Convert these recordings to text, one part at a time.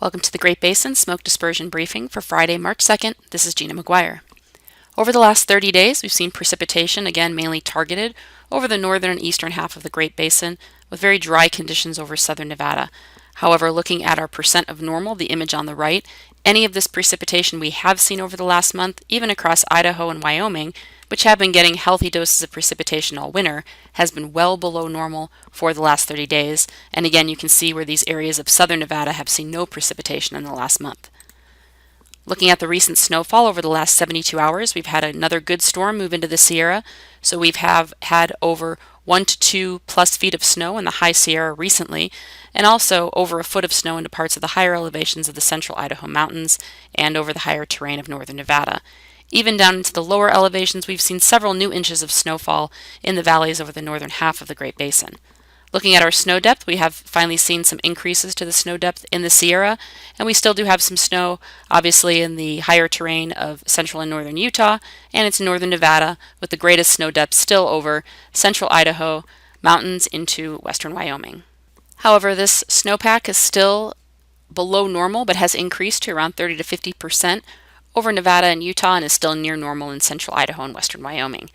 Welcome to the Great Basin Smoke Dispersion Briefing for Friday, March 2nd. This is Gina McGuire. Over the last 30 days, we've seen precipitation, again mainly targeted over the northern and eastern half of the Great Basin, with very dry conditions over southern Nevada. However, looking at our percent of normal, the image on the right, any of this precipitation we have seen over the last month, even across Idaho and Wyoming, which have been getting healthy doses of precipitation all winter, has been well below normal for the last 30 days. And again, you can see where these areas of southern Nevada have seen no precipitation in the last month. Looking at the recent snowfall over the last 72 hours, we've had another good storm move into the Sierra. So we've had over 1 to 2 plus feet of snow in the high Sierra recently, and also over a foot of snow into parts of the higher elevations of the central Idaho mountains and over the higher terrain of northern Nevada. Even down into the lower elevations, we've seen several new inches of snowfall in the valleys over the northern half of the Great Basin. Looking at our snow depth, we have finally seen some increases to the snow depth in the Sierra, and we still do have some snow, obviously, in the higher terrain of central and northern Utah, and it's northern Nevada, with the greatest snow depth still over central Idaho, mountains into western Wyoming. However, this snowpack is still below normal, but has increased to around 30 to 50% over Nevada and Utah, and is still near normal in central Idaho and western Wyoming.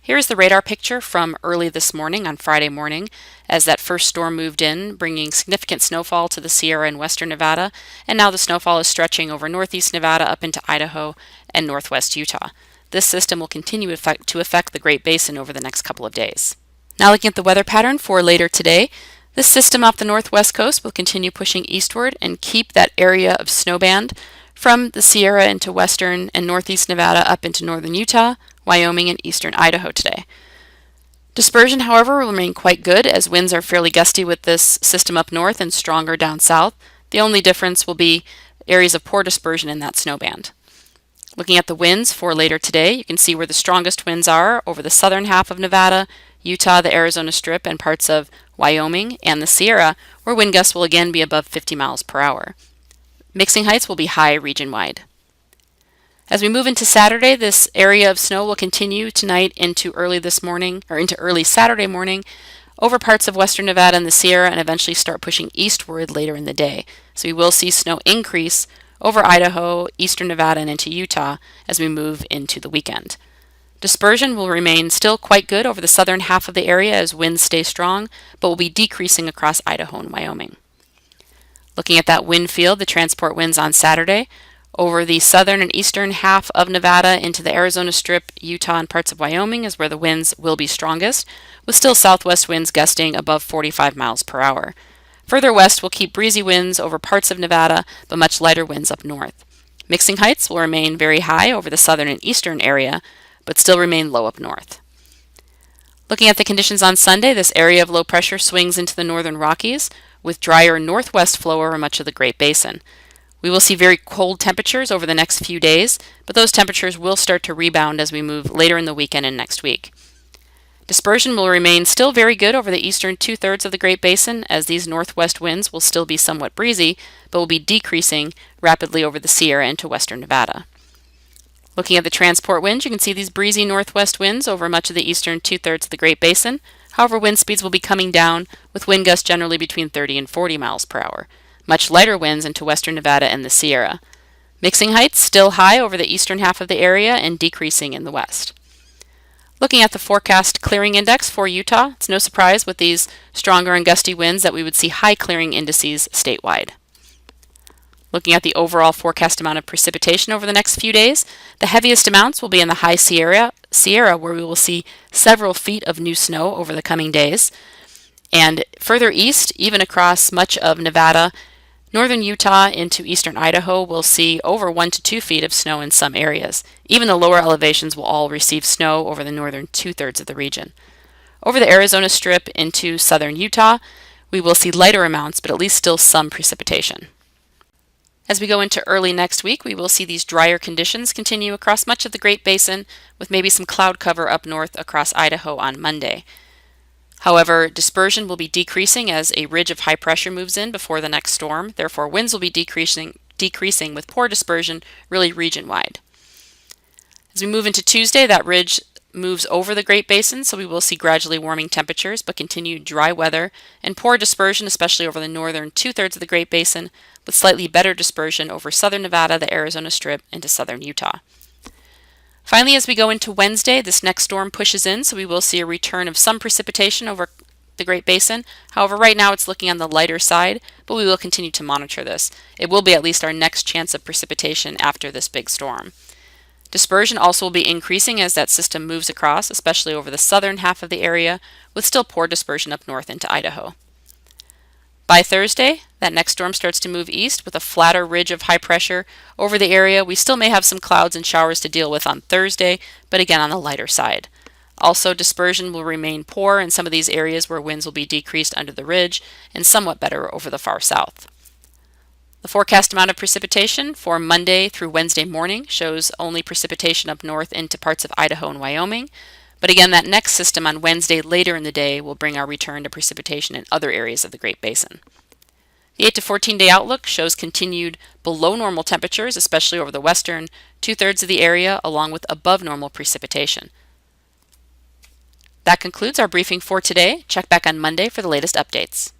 Here's the radar picture from early this morning on Friday morning as that first storm moved in, bringing significant snowfall to the Sierra and western Nevada, and now the snowfall is stretching over northeast Nevada up into Idaho and northwest Utah. This system will continue to affect the Great Basin over the next couple of days. Now looking at the weather pattern for later today, this system off the northwest coast will continue pushing eastward and keep that area of snowband from the Sierra into western and northeast Nevada up into northern Utah, Wyoming, and eastern Idaho today. Dispersion, however, will remain quite good as winds are fairly gusty with this system up north and stronger down south. The only difference will be areas of poor dispersion in that snowband. Looking at the winds for later today, you can see where the strongest winds are over the southern half of Nevada, Utah, the Arizona Strip, and parts of Wyoming and the Sierra, where wind gusts will again be above 50 miles per hour. Mixing heights will be high region-wide. As we move into Saturday, this area of snow will continue tonight into early Saturday morning over parts of western Nevada and the Sierra, and eventually start pushing eastward later in the day. So we will see snow increase over Idaho, eastern Nevada, and into Utah as we move into the weekend. Dispersion will remain still quite good over the southern half of the area as winds stay strong, but will be decreasing across Idaho and Wyoming. Looking at that wind field, the transport winds on Saturday over the southern and eastern half of Nevada into the Arizona Strip, Utah, and parts of Wyoming is where the winds will be strongest, with still southwest winds gusting above 45 miles per hour. Further west will keep breezy winds over parts of Nevada, but much lighter winds up north. Mixing heights will remain very high over the southern and eastern area, but still remain low up north. Looking at the conditions on Sunday, this area of low pressure swings into the northern Rockies, with drier northwest flow over much of the Great Basin. We will see very cold temperatures over the next few days, but those temperatures will start to rebound as we move later in the weekend and next week. Dispersion will remain still very good over the eastern two-thirds of the Great Basin, as these northwest winds will still be somewhat breezy, but will be decreasing rapidly over the Sierra into western Nevada. Looking at the transport winds, you can see these breezy northwest winds over much of the eastern two-thirds of the Great Basin. However, wind speeds will be coming down, with wind gusts generally between 30 and 40 miles per hour. Much lighter winds into western Nevada and the Sierra. Mixing heights still high over the eastern half of the area and decreasing in the west. Looking at the forecast clearing index for Utah, it's no surprise with these stronger and gusty winds that we would see high clearing indices statewide. Looking at the overall forecast amount of precipitation over the next few days, the heaviest amounts will be in the high Sierra, where we will see several feet of new snow over the coming days. And further east, even across much of Nevada, northern Utah into eastern Idaho will see over 1 to 2 feet of snow in some areas. Even the lower elevations will all receive snow over the northern two-thirds of the region. Over the Arizona Strip into southern Utah, we will see lighter amounts, but at least still some precipitation. As we go into early next week, we will see these drier conditions continue across much of the Great Basin, with maybe some cloud cover up north across Idaho on Monday. However, dispersion will be decreasing as a ridge of high pressure moves in before the next storm. Therefore, winds will be decreasing with poor dispersion really region-wide. As we move into Tuesday, that ridge moves over the Great Basin, so we will see gradually warming temperatures, but continued dry weather and poor dispersion, especially over the northern two-thirds of the Great Basin, with slightly better dispersion over southern Nevada, the Arizona Strip, into southern Utah. Finally, as we go into Wednesday, this next storm pushes in, so we will see a return of some precipitation over the Great Basin. However, right now it's looking on the lighter side, but we will continue to monitor this. It will be at least our next chance of precipitation after this big storm. Dispersion also will be increasing as that system moves across, especially over the southern half of the area, with still poor dispersion up north into Idaho. By Thursday, that next storm starts to move east with a flatter ridge of high pressure over the area. We still may have some clouds and showers to deal with on Thursday, but again on the lighter side. Also, dispersion will remain poor in some of these areas where winds will be decreased under the ridge and somewhat better over the far south. The forecast amount of precipitation for Monday through Wednesday morning shows only precipitation up north into parts of Idaho and Wyoming. But again, that next system on Wednesday later in the day will bring our return to precipitation in other areas of the Great Basin. The 8 to 14-day outlook shows continued below normal temperatures, especially over the western two-thirds of the area, along with above normal precipitation. That concludes our briefing for today. Check back on Monday for the latest updates.